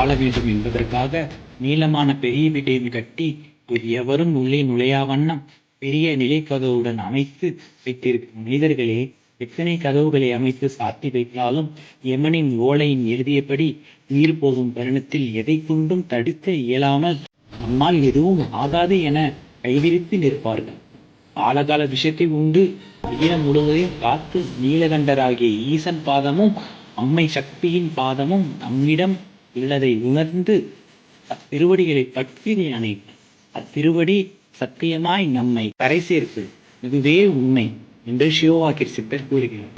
வாழ வேண்டும் என்பதற்காக நீளமான பெரிய வீட்டை கட்டி எவரும் உள்ளே நுழையா வண்ணம் பெரிய நிலைக்கதவுடன் அமைத்து வைத்திருக்கும் மனிதர்களே, எத்தனை கதவுகளை அமைத்து சாத்தி வைத்தாலும் யமனின் ஓலையின் எழுதியபடி உயிர் போகும் தருணத்தில் எதை கொண்டும் தடுக்க இயலாமல் நம்மால் எதுவும் ஆகாது என கைவிரித்து நிற்பார்கள். ஆழகால விஷத்தை உண்டு ஈரம் முழுவதையும் காத்து நீலகண்டராகிய ஈசன் பாதமும் அம்மை சக்தியின் பாதமும் நம்மிடம் உள்ளதை உணர்ந்து அத்திருவடிகளை பற்றி அணைப்பு. அத்திருவடி சத்தியமாய் நம்மை கரை சேர்ப்பு. இதுவே உண்மை என்று சிவவாக்கியர் சித்தர் கூறுகிறார்.